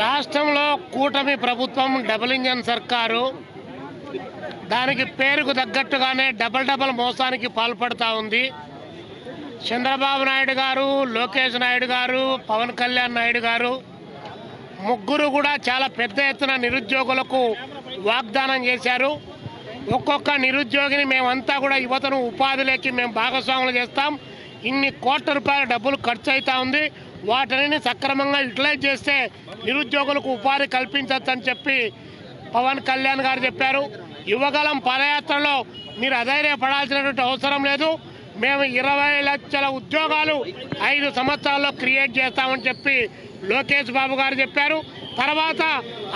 రాష్ట్రంలో కూటమి ప్రభుత్వం డబుల్ ఇంజన్ సర్కారు దానికి పేరుకు తగ్గట్టుగానే డబల్ మోసానికి పాల్పడుతూ ఉంది. చంద్రబాబు నాయుడు గారు, లోకేష్ నాయుడు గారు, పవన్ కళ్యాణ్ నాయుడు గారు ముగ్గురు కూడా చాలా పెద్ద ఎత్తున నిరుద్యోగులకు వాగ్దానం చేశారు. ఒక్కొక్క నిరుద్యోగిని మేమంతా కూడా యువతను ఉపాధిలోకి మేము భాగస్వాములు చేస్తాం, ఇన్ని కోట్ల రూపాయల డబ్బులు ఖర్చు అవుతూ ఉంది, వాటిని సక్రమంగా యూటిలైజ్ చేస్తే నిరుద్యోగులకు ఉపాధి కల్పించవచ్చని చెప్పి పవన్ కళ్యాణ్ గారు చెప్పారు. యువగలం పాదయాత్రలో మీరు అధైర్యపడాల్సినటువంటి అవసరం లేదు, మేము 20 లక్షల ఉద్యోగాలు 5 సంవత్సరాల్లో క్రియేట్ చేస్తామని చెప్పి లోకేష్ బాబు గారు చెప్పారు. తర్వాత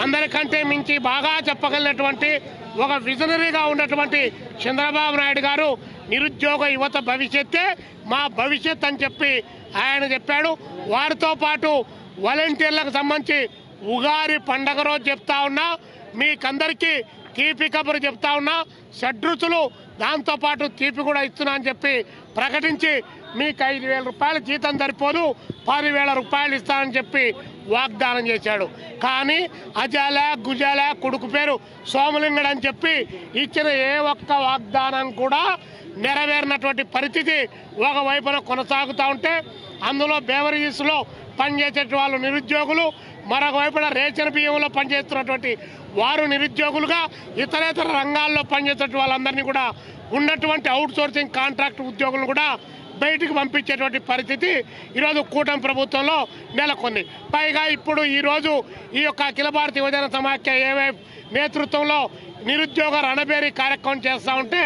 అందరికంటే మించి బాగా చెప్పగలిగినటువంటి ఒక విజనరీగా ఉన్నటువంటి చంద్రబాబు నాయుడు గారు నిరుద్యోగ యువత భవిష్యత్తే మా భవిష్యత్ అని చెప్పి ఆయన చెప్పాడు. వారితో పాటు వాలంటీర్లకు సంబంధించి ఉగాది పండగ రోజు చెప్తా ఉన్నా, మీకందరికీ తీపి కబురు చెప్తా ఉన్నా, షడ్రుచులు దాంతోపాటు తీపి కూడా ఇస్తున్నా అని చెప్పి ప్రకటించి మీకు 5,000 రూపాయల జీతం సరిపోదు, 10,000 రూపాయలు ఇస్తానని చెప్పి వాగ్దానం చేశాడు. కానీ అజాల గుజాల కొడుకు పేరు సోమలింగడు అని చెప్పి ఇచ్చిన ఏ ఒక్క వాగ్దానం కూడా నెరవేరినటువంటి పరిస్థితి ఒకవైపున కొనసాగుతూ ఉంటే, అందులో బేవరేజెస్లో పనిచేసే వాళ్ళు నిరుద్యోగులు, మరొక వైపున రేషన్ బియ్యంలో పనిచేస్తున్నటువంటి వారు నిరుద్యోగులుగా, ఇతరేతర రంగాల్లో పనిచేసే వాళ్ళందరినీ కూడా ఉన్నటువంటి అవుట్ సోర్సింగ్ కాంట్రాక్ట్ ఉద్యోగులను కూడా బయటికి పంపించేటువంటి పరిస్థితి ఈరోజు కూటమి ప్రభుత్వంలో నెలకొంది. పైగా ఇప్పుడు ఈరోజు ఈ యొక్క అఖిల భారత యువజన సమాఖ్య ఏవైపు నేతృత్వంలో నిరుద్యోగ రణబేరీ కార్యక్రమం చేస్తూ ఉంటే,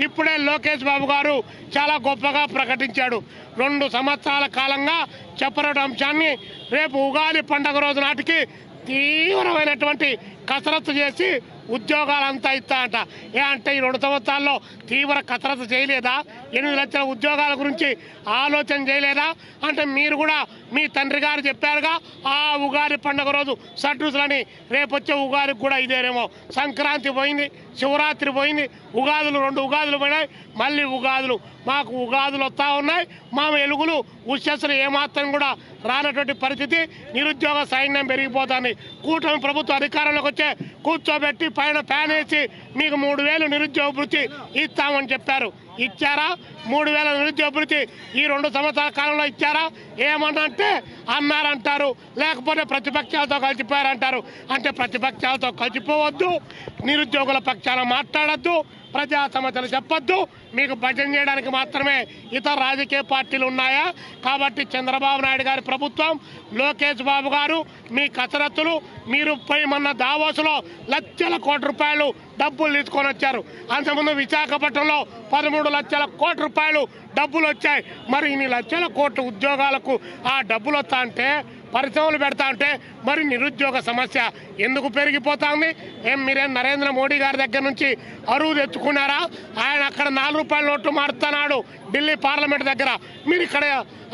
ఇప్పుడే లోకేష్ బాబు గారు చాలా గొప్పగా ప్రకటించాడు. 2 సంవత్సరాల కాలంగా చెప్పరటి అంశాన్ని రేపు ఉగాది పండుగ రోజు నాటికి తీవ్రమైనటువంటి కసరత్తు చేసి ఉద్యోగాలంతా ఇస్తాయంట. అంటే ఈ 2 సంవత్సరాల్లో తీవ్ర కసరత్తు చేయలేదా? 8 లక్షల ఉద్యోగాల గురించి ఆలోచన చేయలేదా? అంటే మీరు కూడా మీ తండ్రి గారు చెప్పారుగా, ఆ ఉగాది పండుగ రోజు షడ్రుచులని, రేపొచ్చే ఉగాదికి కూడా ఇదేనేమో. సంక్రాంతి పోయింది, శివరాత్రి పోయింది, ఉగాదులు 2 ఉగాదులు పోయినాయి, మళ్ళీ ఉగాదులు. మాకు ఉగాదులు వస్తూ ఉన్నాయి, మా వెలుగులు ఉషస్సులు ఏమాత్రం కూడా రానటువంటి పరిస్థితి, నిరుద్యోగ సైన్యం పెరిగిపోతుంది. కూటమి ప్రభుత్వం అధికారంలోకి వచ్చే కూర్చోబెట్టి పైన ఫ్యాన్ వేసి మీకు 3,000 నిరుద్యోగ భృతి ఇస్తామని చెప్పారు. ఇచ్చారా? 3,000 నిరుద్యోగ భృతి ఈ 2 సంవత్సరాల కాలంలో ఇచ్చారా? ఏమన్నంటే అన్నారంటారు, లేకపోతే ప్రతిపక్షాలతో కలిసిపోయారంటారు. అంటే ప్రతిపక్షాలతో కలిసిపోవద్దు, నిరుద్యోగుల పక్షాన మాట్లాడద్దు, ప్రజా సమస్యలు చెప్పొద్దు, మీకు భజన చేయడానికి మాత్రమే ఇతర రాజకీయ పార్టీలు ఉన్నాయా? కాబట్టి చంద్రబాబు నాయుడు గారి ప్రభుత్వం, లోకేష్ బాబు గారు మీ కసరత్తులు, మీరు పోయి మొన్న దావోసులో లక్షల కోట్ల రూపాయలు డబ్బులు తీసుకొని వచ్చారు. అంతకుముందు విశాఖపట్నంలో 13 లక్షల కోట్ల రూపాయలు డబ్బులు వచ్చాయి. మరి ఇన్ని లక్షల కోట్ల ఉద్యోగాలకు ఆ డబ్బులు వస్తా అంటే, పరిశ్రమలు పెడతా ఉంటే మరి నిరుద్యోగ సమస్య ఎందుకు పెరిగిపోతుంది? మీరేం నరేంద్ర మోడీ గారి దగ్గర నుంచి అరువు తెచ్చుకున్నారా? ఆయన అక్కడ 4 రూపాయల నోటు మారుతున్నాడు ఢిల్లీ పార్లమెంట్ దగ్గర, మీరు ఇక్కడ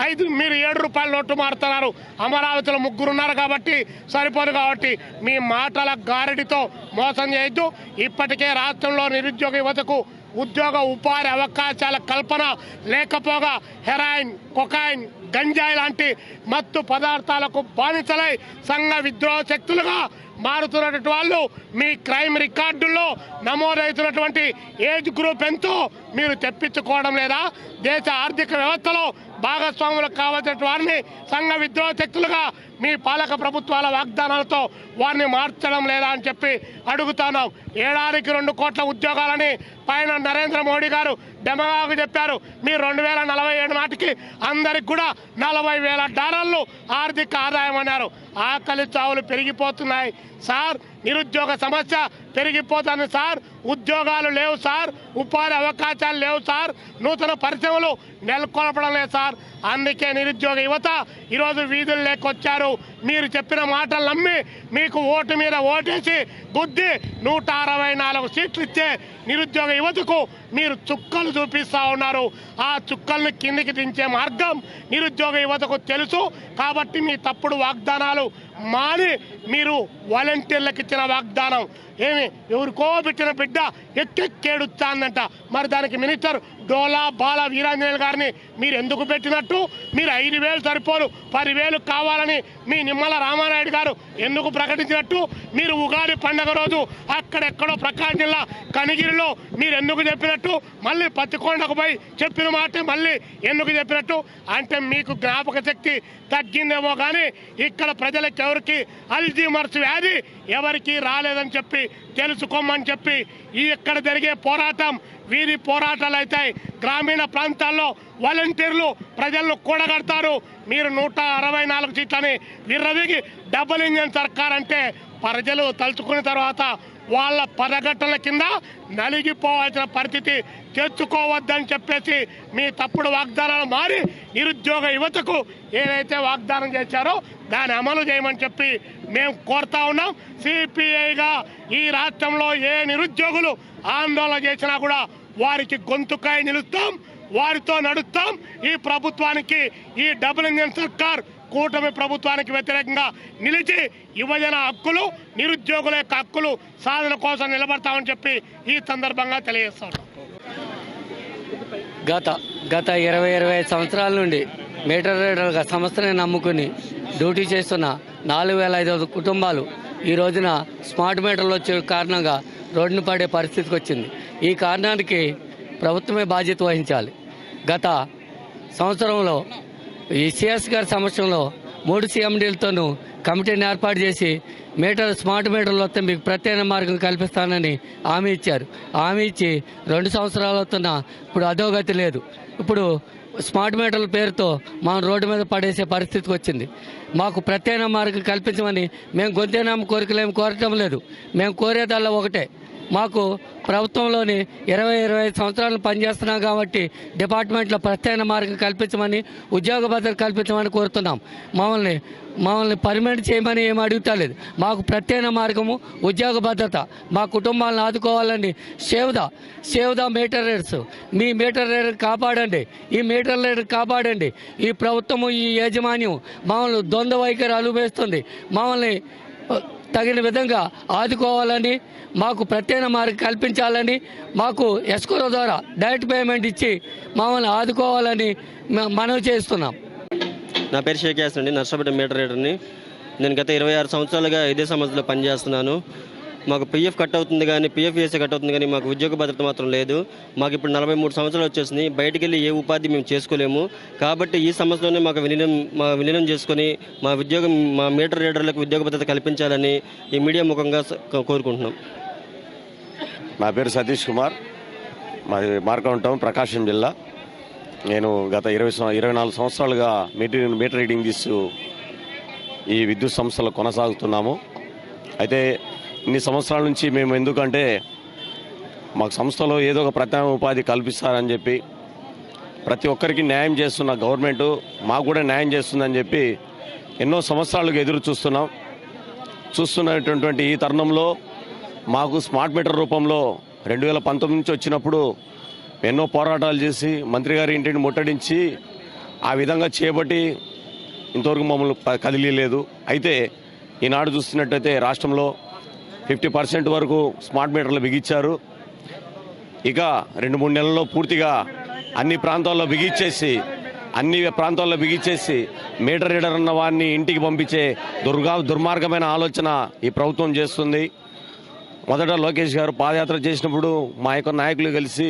7 రూపాయల నోటు మారుతున్నారు. అమరావతిలో 3 ఉన్నారు కాబట్టి సరిపోదు. కాబట్టి మీ మాటల గారడితో మోసం చేయొద్దు. ఇప్పటికే రాష్ట్రంలో నిరుద్యోగ యువతకు ఉద్యోగ ఉపాధి అవకాశాల కల్పన లేకపోగా హెరాయిన్, కొకాయిన్, గంజాయి లాంటి మత్తు పదార్థాలకు బానిసలై సంఘ విద్రోహ శక్తులుగా మారుతున్నటువంటి వాళ్ళు మీ క్రైమ్ రికార్డుల్లో నమోదవుతున్నటువంటి ఏజ్ గ్రూప్ ఎంతో మీరు తెప్పించుకోవడం లేదా? దేశ ఆర్థిక వ్యవస్థలో భాగస్వాములు కావాల్సిన వారిని సంఘ విద్రోహ శక్తులుగా మీ పాలక ప్రభుత్వాల వాగ్దానాలతో వారిని మార్చడం లేదా అని చెప్పి అడుగుతున్నాం. ఏడాదికి 2 కోట్ల ఉద్యోగాలని పైన నరేంద్ర మోడీ గారు డెమోగా చెప్పారు. మీరు 2047 నాటికి అందరికి కూడా $40,000 ఆర్థిక ఆదాయం అన్నారు. ఆకలి చావులు పెరిగిపోతున్నాయి సార్, నిరుద్యోగ సమస్య పెరిగిపోతుంది సార్, ఉద్యోగాలు లేవు సార్, ఉపాధి అవకాశాలు లేవు సార్, నూతన పరిశ్రమలు నెలకొల్పడం లేదు సార్. అందుకే నిరుద్యోగ యువత ఈరోజు వీధులు లేకొచ్చారు. మీరు చెప్పిన మాటలు నమ్మి మీకు ఓటు మీద ఓటేసి గుద్ది 164 సీట్లు ఇచ్చే నిరుద్యోగ యువతకు మీరు చుక్కలు చూపిస్తూ ఉన్నారు. ఆ చుక్కల్ని కిందికి దించే మార్గం నిరుద్యోగ యువతకు తెలుసు. కాబట్టి మీ తప్పుడు వాగ్దానాలు మాని మీరు వాలంటీర్లకు ఇచ్చిన వాగ్దానం ఏమి ఎవరికో పెట్టిన బిడ్డ ఎక్కెక్కేడుస్తాందంట, మరి దానికి మినిస్టర్ డోలా బాల వీరాంజనేయులు గారిని మీరు ఎందుకు పెట్టినట్టు? మీరు 5,000 సరిపోరు 10,000 కావాలని మీ నిమ్మల రామానాయుడు గారు ఎందుకు ప్రకటించినట్టు? మీరు ఉగాది పండుగ రోజు అక్కడెక్కడో ప్రకాశం జిల్లా కనిగిరిలో మీరు ఎందుకు చెప్పినట్టు? మళ్ళీ పత్తికొండకు పోయి చెప్పిన మాట మళ్ళీ ఎందుకు చెప్పినట్టు? అంటే మీకు జ్ఞాపక శక్తి తగ్గిందేమో కానీ ఇక్కడ ప్రజలకు ఎవరికి అల్జీమర్స్ వ్యాధి ఎవరికి రాలేదని చెప్పి తెలుసుకోమని చెప్పి ఇక్కడ జరిగే పోరాటం వీరి పోరాటాలు అవుతాయి. గ్రామీణ ప్రాంతాల్లో వాలంటీర్లు ప్రజలను కూడగడతారు. మీరు 164 సీట్లని విర్రవీగి డబుల్ ఇంజన్ సర్కార్ అంటే ప్రజలు తలుచుకున్న తర్వాత వాళ్ళ పదగట్టల కింద నలిగిపోవాల్సిన పరిస్థితి తెచ్చుకోవద్దని చెప్పేసి మీ తప్పుడు వాగ్దానాలు మారి నిరుద్యోగ యువతకు ఏదైతే వాగ్దానం చేశారో దాన్ని అమలు చేయమని చెప్పి మేము కోరుతా ఉన్నాం. సిపిఐగా ఈ రాష్ట్రంలో ఏ నిరుద్యోగులు ఆందోళన చేసినా కూడా వారికి గొంతుకాయ నిలుస్తాం, వారితో నడుస్తాం. ఈ ప్రభుత్వానికి ఈ డబుల్ ఇంజన్ సర్కార్ కూటమి ప్రభుత్వానికి వ్యతిరేకంగా నిలిచి యువజన హక్కులు నిరుద్యోగుల యొక్క హక్కులు సాధన కోసం నిలబడతామని చెప్పి ఈ సందర్భంగా తెలియజేస్తాం. గత 20-25 సంవత్సరాల నుండి మీటర్ రీడర్గా సంస్థని నమ్ముకుని డ్యూటీ చేస్తున్న 4,500 కుటుంబాలు ఈ రోజున స్మార్ట్ మీటర్లు వచ్చే కారణంగా రోడ్డును పడే పరిస్థితికి వచ్చింది. ఈ కారణానికి ప్రభుత్వమే బాధ్యత వహించాలి. గత సంవత్సరంలో ఈ సిఎస్ గారి సమక్షంలో 3 CMDలతోనూ కమిటీని ఏర్పాటు చేసి స్మార్ట్ మీటర్లు వస్తే మీకు ప్రత్యేక మార్గం కల్పిస్తానని హామీ ఇచ్చారు. హామీ ఇచ్చి 2 సంవత్సరాలు అవుతున్నా ఇప్పుడు అధోగతి లేదు. ఇప్పుడు స్మార్ట్ మీటర్ల పేరుతో మనం రోడ్డు మీద పడేసే పరిస్థితికి వచ్చింది. మాకు ప్రత్యేక మార్గం కల్పించమని మేము గొంతేనామ కోరికలేమి కోరటం లేదు. మేము కోరేదల్లా ఒకటే, మాకు ప్రభుత్వంలోని 20-25 సంవత్సరాలు పనిచేస్తున్నాం కాబట్టి డిపార్ట్మెంట్లో ప్రత్యేక మార్గం కల్పించమని, ఉద్యోగ భద్రత కల్పించమని కోరుతున్నాం. మమ్మల్ని పర్మనెంట్ చేయమని ఏమి అడుగుతలేదు. మాకు ప్రత్యేక మార్గము, ఉద్యోగ భద్రత, మా కుటుంబాలను ఆదుకోవాలని సేవ్ ద మీటర్ రీడర్స్, మీ మీటర్ రీడర్ కాపాడండి, ఈ మీటర్ రీడర్ కాపాడండి. ఈ ప్రభుత్వము, ఈ యాజమాన్యం మమ్మల్ని ద్వంద్వ వైఖరి అనుభవిస్తుంది. మమ్మల్ని తగిన విధంగా ఆదుకోవాలని, మాకు ప్రత్యేక మార్గం కల్పించాలని, మాకు ఎస్కోరో ద్వారా డైరెక్ట్ పేమెంట్ ఇచ్చి మమ్మల్ని ఆదుకోవాలని మనవి చేస్తున్నాం. నా పేరు షేక్ యాస్ అండి, నర్సాపేట మీటర్ రీడర్ని. నేను గత 26 సంవత్సరాలుగా ఇదే సంస్థలో పనిచేస్తున్నాను. మాకు పిఎఫ్ కట్ అవుతుంది కానీ పిఎఫ్ఏసీ కట్ అవుతుంది కానీ మాకు ఉద్యోగ భద్రత మాత్రం లేదు. మాకు ఇప్పుడు 43 సంవత్సరాలు వచ్చేసింది. బయటికి వెళ్ళి ఏ ఉపాధి మేము చేసుకోలేము. కాబట్టి ఈ సంస్థలోనే మాకు విలీనం చేసుకొని మా మీటర్ రీడర్లకు ఉద్యోగ భద్రత కల్పించాలని ఈ మీడియా ముఖంగా కోరుకుంటున్నాం. నా పేరు సతీష్ కుమార్, మాది మార్కాం టౌన్, ప్రకాశం జిల్లా. నేను గత 24 సంవత్సరాలుగా మీటర్ రీడింగ్ తీస్తూ ఈ విద్యుత్ సంస్థలో కొనసాగుతున్నాము. అయితే ఇన్ని సంవత్సరాల నుంచి మేము ఎందుకంటే మాకు సంస్థలో ఏదో ఒక ప్రత్యామ్నాయ ఉపాధి కల్పిస్తారని చెప్పి, ప్రతి ఒక్కరికి న్యాయం చేస్తున్న గవర్నమెంటు మాకు కూడా న్యాయం చేస్తుందని చెప్పి ఎన్నో సంవత్సరాలుగా ఎదురు చూస్తున్నటువంటి ఈ తరుణంలో మాకు స్మార్ట్ మీటర్ రూపంలో 2019 నుంచి వచ్చినప్పుడు ఎన్నో పోరాటాలు చేసి మంత్రి గారి ఇంటిని ముట్టడించి ఆ విధంగా చేపట్టి ఇంతవరకు మమ్మల్ని కదిలీలేదు. అయితే ఈనాడు చూస్తున్నట్టయితే రాష్ట్రంలో 50% వరకు స్మార్ట్ మీటర్లు బిగించారు. ఇక 2-3 నెలల్లో పూర్తిగా అన్ని ప్రాంతాల్లో బిగించేసి మీటర్ రీడర్ అన్న వారిని ఇంటికి పంపించే దుర్మార్గమైన ఆలోచన ఈ ప్రభుత్వం చేస్తుంది. మొదట లోకేష్ గారు పాదయాత్ర చేసినప్పుడు మా యొక్క నాయకులు కలిసి,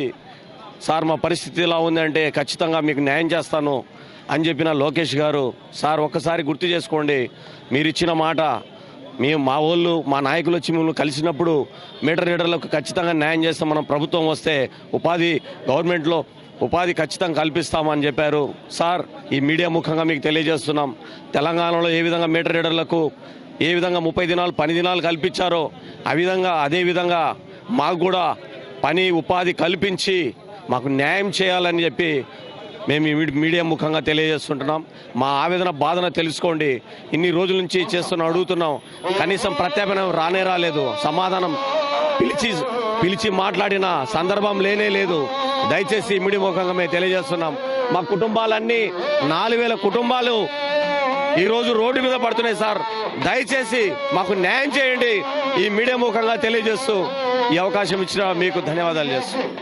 సార్ మా పరిస్థితి ఎలా ఉందంటే ఖచ్చితంగా మీకు న్యాయం చేస్తాను అని చెప్పిన లోకేష్ గారు, సార్ ఒక్కసారి గుర్తు చేసుకోండి, మీరు ఇచ్చిన మాట, మా నాయకులు వచ్చి మిమ్మల్ని కలిసినప్పుడు మీటర్ రీడర్లకు ఖచ్చితంగా న్యాయం చేస్తాం, మనం ప్రభుత్వం వస్తే గవర్నమెంట్లో ఉపాధి ఖచ్చితంగా కల్పిస్తామని చెప్పారు. సార్ ఈ మీడియా ముఖంగా మీకు తెలియజేస్తున్నాం, తెలంగాణలో ఏ విధంగా మీటర్ రీడర్లకు ఏ విధంగా 30 దినాలు పని దినాలు కల్పించారో అదే విధంగా మాకు కూడా పని ఉపాధి కల్పించి మాకు న్యాయం చేయాలని చెప్పి మేము ఈ మీడియా ముఖంగా తెలియజేస్తుంటున్నాం. మా ఆవేదన బాధన తెలుసుకోండి. ఇన్ని రోజుల నుంచి అడుగుతున్నాం, కనీసం ప్రత్యామ్నాయం రాలేదు. సమాధానం పిలిచి మాట్లాడిన సందర్భం లేదు. దయచేసి మీడియా ముఖంగా మేము తెలియజేస్తున్నాం. మా కుటుంబాలన్నీ 4,000 కుటుంబాలు ఈరోజు రోడ్డు మీద పడుతున్నాయి. సార్ దయచేసి మాకు న్యాయం చేయండి. ఈ మీడియా ముఖంగా తెలియజేస్తూ ఈ అవకాశం ఇచ్చిన మీకు ధన్యవాదాలు చేస్తున్నాం.